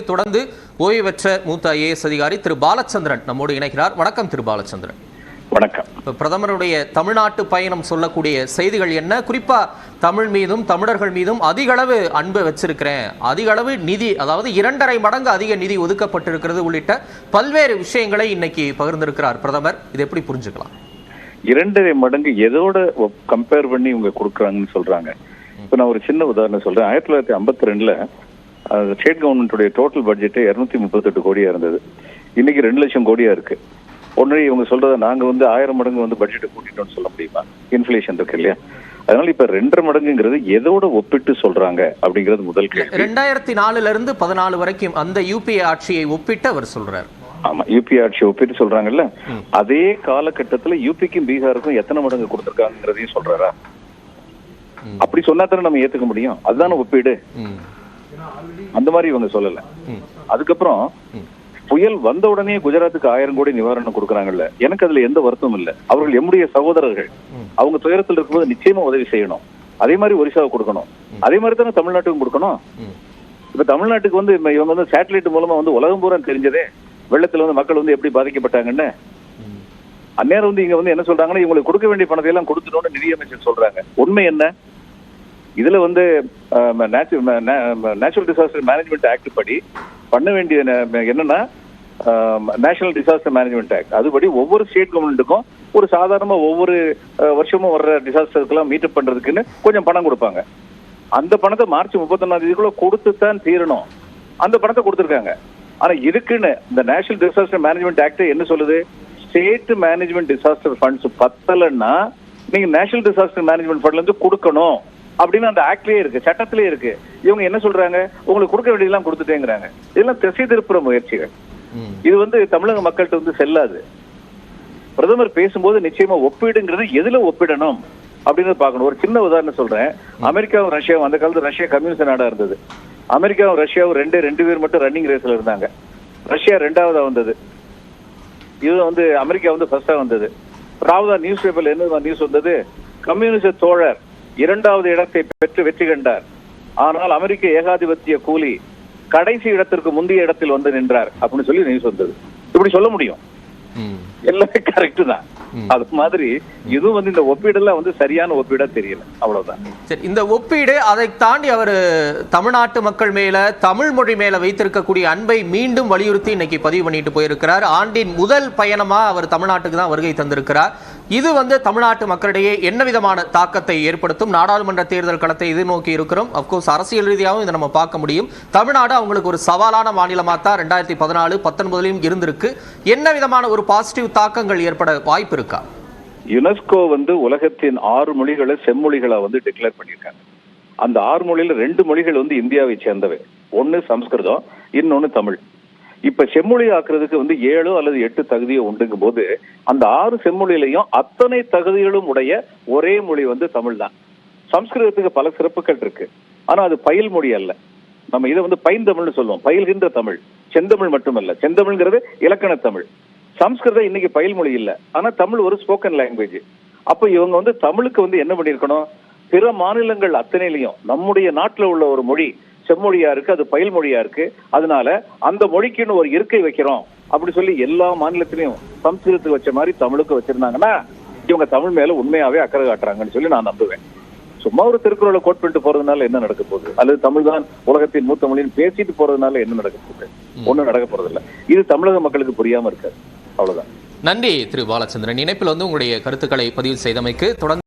தொடர்ந்து ஓய்வு பெற்ற மூத்த ஐஏஎஸ் அதிகாரி திரு பாலச்சந்திரன் நம்மோடு இணைக்கிறார். வணக்கம் திரு பாலச்சந்திரன். வணக்கம். பிரதமருடைய தமிழ்நாட்டு பயணம் சொல்லக்கூடிய செய்திகள் என்ன? குறிப்பா தமிழ் மீதும் தமிழர்கள் மீதும் அதிக அளவு அன்பு வச்சிருக்கிறேன், அதிக அளவு நிதி, அதாவது 2.5 மடங்கு அதிக நிதி ஒதுக்கப்பட்டிருக்கிறது உள்ளிட்ட பல்வேறு விஷயங்களை இன்னைக்கு பகிர்ந்திருக்கிறார் பிரதமர். இது எப்படி புரிஞ்சுக்கலாம்? 2.5 மடங்கு எதோட கம்பேர் பண்ணி இவங்க கொடுக்குறாங்கன்னு சொல்றாங்க. இப்ப நான் ஒரு சின்ன உதாரணம் சொல்றேன். 1952ல ஸ்டேட் கவர்மெண்ட்டுடைய டோட்டல் பட்ஜெட் 238 கோடியா இருந்தது. இன்னைக்கு 2 லட்சம் கோடியா இருக்கு. ஒன்னு இவங்க சொல்றத நாங்க 1000 மடங்கு பட்ஜெட்டை கூட்டிட்டோம்னு சொல்ல முடியுமா? இன்ஃபிளேஷன் இருக்கு இல்லையா? அதனால இப்ப 2.5 மடங்குங்கிறது எதோட ஒப்பிட்டு சொல்றாங்க அப்படிங்கிறது முதல் கேள்வி. 2004ல இருந்து 14 வரைக்கும் அந்த யூபிஏ ஆட்சியை ஒப்பிட்டு அவர் சொல்றாரு. ஆமா, யூபி ஆட்சியை ஒப்பிட்டு சொல்றாங்கல்ல. அதே காலகட்டத்துல யூபிக்கும் பீகாருக்கும் எத்தனை மடங்கு கொடுத்திருக்காங்கிறதையும் சொல்றாரா? அப்படி சொன்னா தானே நம்ம ஏத்துக்க முடியும். அதுதானே ஒப்பீடு. அந்த மாதிரி இவங்க சொல்லல. அதுக்கப்புறம் புயல் வந்த உடனே குஜராத்துக்கு 1000 கோடி நிவாரணம் கொடுக்கறாங்கல்ல, எனக்கு அதுல எந்த வருத்தமும் இல்ல. அவர்கள் எம்முடைய சகோதரர்கள், அவங்க துயரத்தில் இருக்கும்போது நிச்சயமா உதவி செய்யணும். அதே மாதிரி ஒரிசாவுக்கு கொடுக்கணும். அதே மாதிரி தானே தமிழ்நாட்டுக்கும் கொடுக்கணும். இப்ப தமிழ்நாட்டுக்கு இவங்க சேட்டலைட் மூலமா உலகம் பூரா தெரிஞ்சதே வெள்ளத்துல மக்கள் எப்படி பாதிக்கப்பட்டாங்கன்னு. அந்நேரம் இங்க என்ன சொல்றாங்கன்னா, இவங்களுக்கு கொடுக்க வேண்டிய பணத்தை எல்லாம் கொடுத்துட்டோம்னு நிதியமைச்சர் சொல்றாங்க. உண்மை என்ன? இதுல நேச்சுரல் டிசாஸ்டர் மேனேஜ்மெண்ட் ஆக்ட் படி பண்ண வேண்டிய என்னன்னா, நேஷனல் டிசாஸ்டர் மேனேஜ்மெண்ட் ஆக்ட் அதுபடி ஒவ்வொரு ஸ்டேட் கவர்மெண்ட்டுக்கும் ஒரு சாதாரணமா ஒவ்வொரு வருஷமும் வர்ற டிசாஸ்டருக்கெல்லாம் மீட்டப் பண்றதுக்குன்னு கொஞ்சம் பணம் கொடுப்பாங்க. அந்த பணத்தை மார்ச் 31 கொடுத்துத்தான் தீரணும். அந்த பணத்தை கொடுத்துருக்காங்க. ஆனா இதுக்குன்னு இந்த நேஷனல் டிசாஸ்டர் மேனேஜ்மெண்ட் ஆக்ட் என்ன சொல்லுது? ஸ்டேட் மேனேஜ்மெண்ட் டிசாஸ்டர் ஃபண்ட்ஸ் பத்தலன்னா நீங்க நேஷனல் டிசாஸ்டர் மேனேஜ்மெண்ட் ஃபண்ட்ல இருந்து கொடுக்கணும் அப்படின்னு அந்த ஆக்ட்லயே இருக்கு, சட்டத்திலேயே இருக்கு. இவங்க என்ன சொல்றாங்க? உங்களுக்கு கொடுக்க வேண்டியதெல்லாம் கொடுத்துட்டேங்கிறாங்க. இதெல்லாம் திசை திருப்புற முயற்சிகள். இது தமிழக மக்கள்கிட்ட செல்லாது. பிரதமர் பேசும்போது நிச்சயமா ஒப்பீடுங்கிறது எதுல ஒப்பிடணும் அப்படின்னு பார்க்கணும். ஒரு சின்ன உதாரணம் சொல்றேன். அமெரிக்காவும் ரஷ்யாவும், அந்த காலத்துல ரஷ்யா கம்யூனிஸ்ட் நாடா இருந்தது. அமெரிக்காவும் ரஷ்யாவும் ரெண்டு பேர் மட்டும் ரன்னிங் ரேஸ்ல இருந்தாங்க. ரஷ்யா 2ஆவதா வந்தது. இது அமெரிக்கா ஃபர்ஸ்டா வந்தது. ராவதா நியூஸ் பேப்பர்ல என்ன நியூஸ் வந்தது? கம்யூனிஸ்ட் தோழர் 2வது இடத்தை பெற்று வெற்றி கண்டார். ஆனால் அமெரிக்க ஏகாதிபத்திய கூலி கடைசி இடத்திற்கு முந்தைய இடத்தில் நின்றார் அப்படின்னு சொல்லி நியூஸ் வந்தது. இப்படி சொல்ல முடியும். எல்லாமே கரெக்ட் தான். அது மாதிரி இதுவும் இந்த ஒப்பீடுல சரியான ஒப்பீடா தெரியல. அவ்வளவுதான். சரி, இந்த ஒப்பீடு அதை தாண்டி அவர் தமிழ்நாட்டு மக்கள் மேல, தமிழ் மொழி மேல வைத்திருக்கக்கூடிய அன்பை மீண்டும் வலியுறுத்தி இன்னைக்கு பதிவு பண்ணிட்டு போயிருக்கிறார். ஆண்டின் முதல் பயணமா அவர் தமிழ்நாட்டுக்கு தான் வருகை தந்திருக்கிறார். இது தமிழ்நாட்டு மக்களிடையே என்ன விதமான தாக்கத்தை ஏற்படுத்தும்? நாடாளுமன்ற தேர்தல் களத்தை எதிர்நோக்கி இருக்கிறோம். அப்கோர்ஸ் அரசியல் ரீதியாகவும் இதை நம்ம பார்க்க முடியும். தமிழ்நாடு அவங்களுக்கு ஒரு சவாலான மாநிலமாக தான் 2014, 19 இருந்திருக்கு. என்ன விதமான ஒரு பாசிட்டிவ் தாக்கங்கள் ஏற்பட வாய்ப்பு இருக்கா? யுனெஸ்கோ உலகத்தின் 6 மொழிகளை செம்மொழிகளா டிக்ளேர் பண்ணியிருக்காங்க. அந்த 6 மொழியில 2 மொழிகள் இந்தியாவை சேர்ந்தவை. ஒன்னு சம்ஸ்கிருதம், இன்னொன்னு தமிழ். இப்ப செம்மொழி ஆக்குறதுக்கு 7 அல்லது 8 தகுதியை உண்டுங்கும் போது அந்த 6 செம்மொழியிலையும் அத்தனை தகுதிகளும் உடைய ஒரே மொழி தமிழ் தான். சம்ஸ்கிருதத்துக்கு பல சிறப்புகள் இருக்கு. ஆனா அது பயில் மொழி அல்ல. நம்ம இதை பைந்தமிழ்னு சொல்லுவோம். பயில்கின்ற தமிழ். செந்தமிழ் மட்டுமல்ல. செந்தமிழ்ங்கிறது இலக்கண தமிழ். சம்ஸ்கிருதம் இன்னைக்கு பயில் மொழி இல்ல. ஆனா தமிழ் ஒரு ஸ்போக்கன் லாங்குவேஜ். அப்ப இவங்க தமிழுக்கு என்ன பண்ணிருக்கணும்? பிற மாநிலங்கள் அத்தனையிலையும் நம்முடைய நாட்டுல உள்ள ஒரு மொழி செம்மொழியா இருக்கு, அது பயில் மொழியா இருக்கு. அதனால அந்த மொழிக்குன்னு ஒரு இருக்கை வைக்கிறோம் அப்படி சொல்லி எல்லா மாநிலத்திலையும் சம்ஸ்கிருதத்துக்கு வச்ச மாதிரி தமிழுக்கு வச்சிருந்தாங்கன்னா இவங்க தமிழ் மேல உண்மையாவே அக்கறை காட்டுறாங்கன்னு சொல்லி நான் நம்புவேன். சும்மா ஒரு திருக்குறளை கோட் பண்ணிட்டு போறதுனால என்ன நடக்க போகுது? அல்லது தமிழ் தான் உலகத்தின் மூத்த மொழின்னு பேசிட்டு போறதுனால என்ன நடக்க போகுது? ஒண்ணும் நடக்க போறது இல்லை. இது தமிழக மக்களுக்கு புரியாம இருக்காது. அவ்வளவுதான். நன்றி திரு பாலச்சந்திரன். இணைப்பில் உங்களுடைய கருத்துக்களை பதிவு செய்தமைக்கு தொடர்ந்து